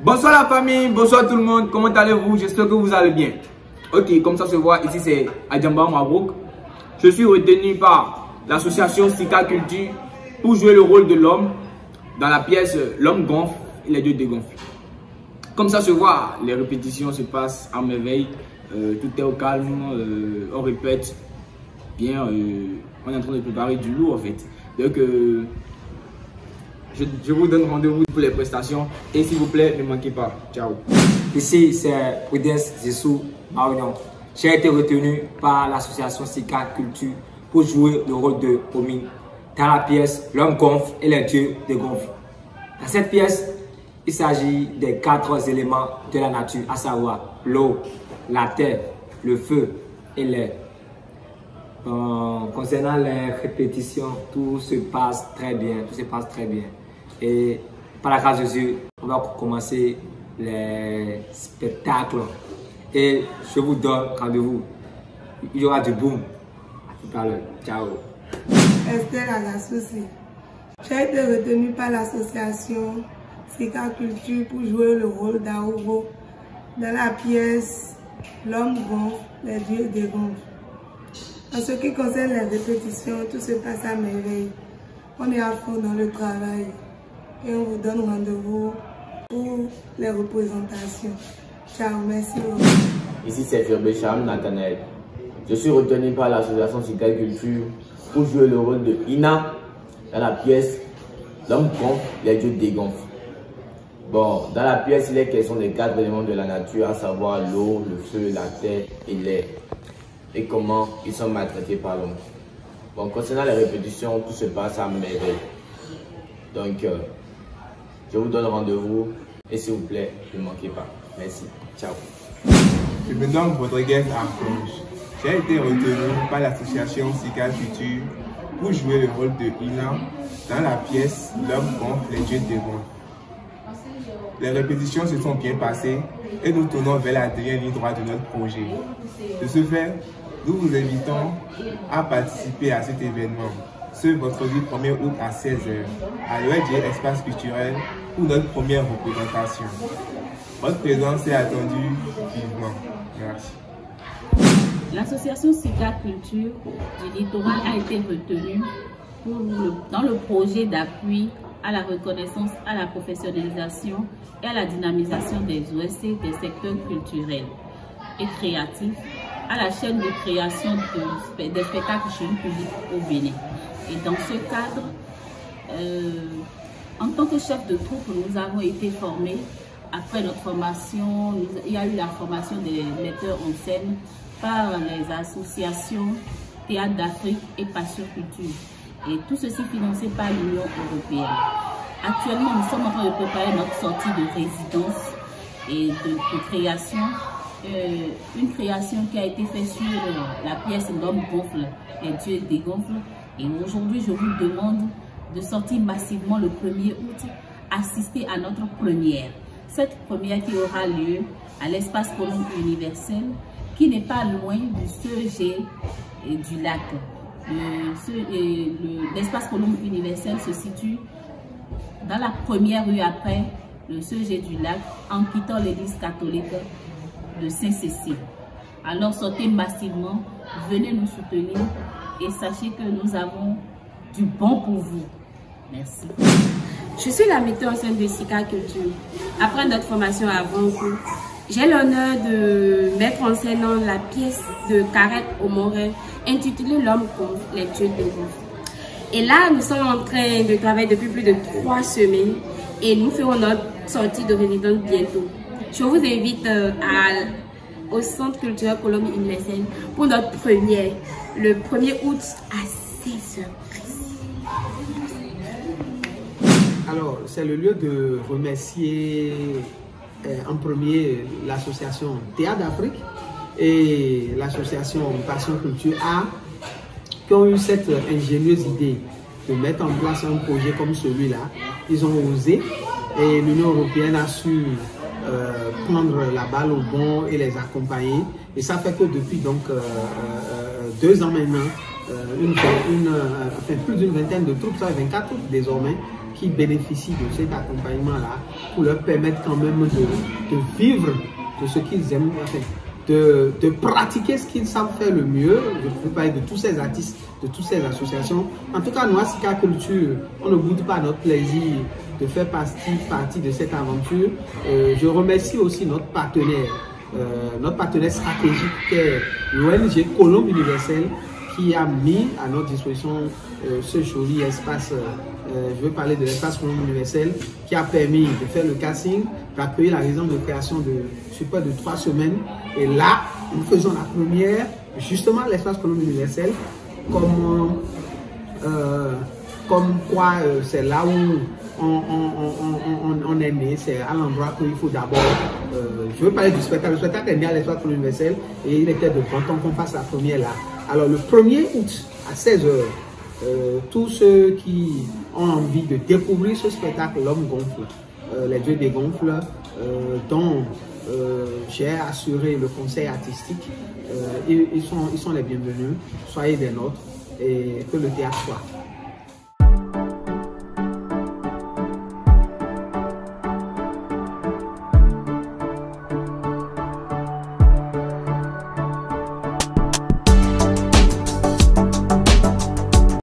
Bonsoir la famille, bonsoir tout le monde, comment allez-vous? J'espère que vous allez bien. Ok, comme ça se voit, ici c'est Adjamba Maroc. Je suis retenu par l'association Sika Culture pour jouer le rôle de l'homme dans la pièce L'homme gonfle et les dieux dégonflent. Comme ça se voit, les répétitions se passent à merveille, tout est au calme, on répète bien, on est en train de préparer du lourd en fait. Donc je vous donne rendez-vous pour les prestations et s'il vous plaît, ne manquez pas. Ciao. Ici, c'est Prudence Zissou Marion. J'ai été retenu par l'association Sika Culture pour jouer le rôle de Omi dans la pièce L'homme gonfle et les dieux dégonflent. Dans cette pièce, il s'agit des 4 éléments de la nature, à savoir l'eau, la terre, le feu et l'air. Concernant les répétitions, tout se passe très bien, Et par la grâce de Dieu, on va commencer les spectacles. Et je vous donne rendez-vous. Il y aura du boom. À tout à l'heure. Ciao. Esther Agassouci. J'ai été retenue par l'association Sika Culture pour jouer le rôle d'Aogo dans la pièce L'homme gonfle, les dieux dégonflent. En ce qui concerne les répétitions, tout se passe à merveille. On est à fond dans le travail et on vous donne rendez-vous pour les représentations. Ciao, merci beaucoup. Ici c'est Firbecham Nathanaël. Je suis retenu par l'association Sika Culture pour jouer le rôle de Ina dans la pièce L'homme gonfle, les dieux dégonflent. Bon, dans la pièce, il est question des 4 éléments de la nature, à savoir l'eau, le feu, la terre et l'air. Et comment ils sont maltraités par l'homme. Bon, concernant les répétitions, tout se passe à merveille. Donc, je vous donne rendez-vous et s'il vous plaît, ne manquez pas. Merci. Ciao. Je me nomme Rodriguez Archange. J'ai été retenu par l'association Sika Culture pour jouer le rôle de Ina dans la pièce L'homme gonfle, les dieux dégonflent. Les répétitions se sont bien passées et nous tournons vers la dernière ligne droite de notre projet. De ce fait, nous vous invitons à participer à cet événement ce vendredi 1er août à 16 h à l'OEG Espace Culturel pour notre première représentation. Votre présence est attendue vivement. Merci. L'association Sika Culture du littoral a été retenue dans le projet d'appui à la reconnaissance, à la professionnalisation et à la dynamisation des OSC des secteurs culturels et créatifs à la chaîne de création des spectacles jeunes publics au Bénin. Et dans ce cadre, en tant que chef de troupe, nous avons été formés. Après notre formation, il y a eu la formation des metteurs en scène par les associations Théâtre d'Afrique et Passion Culture. Et tout ceci financé par l'Union européenne. Actuellement, nous sommes en train de préparer notre sortie de résidence et de création. Une création qui a été faite sur la pièce L'homme gonfle, les dieux dégonflent. Et aujourd'hui, je vous demande de sortir massivement le 1er août, assister à notre première. Cette première qui aura lieu à l'espace Colombe universel, qui n'est pas loin du CEG et du lac. L'espace Colombe universel se situe dans la première rue après le CEG du lac, en quittant l'église catholique de Saint-Cécile. Alors sortez massivement, venez nous soutenir et sachez que nous avons du bon pour vous. Merci. Je suis la metteur en scène de Sika Culture. Après notre formation avant cours, j'ai l'honneur de mettre en scène la pièce de Kareth Omoré intitulée L'homme gonfle, les dieux dégonflent. Et là, nous sommes en train de travailler depuis plus de 3 semaines et nous ferons notre sortie de résidence bientôt. Je vous invite au Centre culturel Colombe universel pour notre première, le 1er août à 16 h. Alors, c'est le lieu de remercier en premier l'association Théâtre d'Afrique et l'association Passion Culture A qui ont eu cette ingénieuse idée de mettre en place un projet comme celui-là. Ils ont osé et l'Union européenne a su prendre la balle au bon et les accompagner. Et ça fait que depuis donc 2 ans maintenant, plus d'une vingtaine de troupes, ça fait 24 troupes désormais, qui bénéficient de cet accompagnement-là pour leur permettre quand même de vivre de ce qu'ils aiment, enfin, de pratiquer ce qu'ils savent faire le mieux. Je peux parler de tous ces artistes, de toutes ces associations. En tout cas, nous, à Sika Culture, on ne boude pas notre plaisir de faire partie de cette aventure. Je remercie aussi notre partenaire stratégique qui est l'ONG Colombe Universelle, qui a mis à notre disposition ce joli espace. Je veux parler de l'espace Colombe Universelle qui a permis de faire le casting, d'accueillir la résidence de création sur pas de 3 semaines. Et là, nous faisons la première, justement, à l'espace Colombe Universelle, comme quoi c'est là où on est né, c'est à l'endroit qu'il faut d'abord. Je veux parler du spectacle. Le spectacle est né à l'espace Colombe Universelle et il était de bon temps qu'on fasse la première là. Alors le 1er août à 16 h, tous ceux qui ont envie de découvrir ce spectacle, L'Homme Gonfle, les dieux dégonflent, dont j'ai assuré le conseil artistique, ils sont les bienvenus. Soyez des nôtres et que le théâtre soit.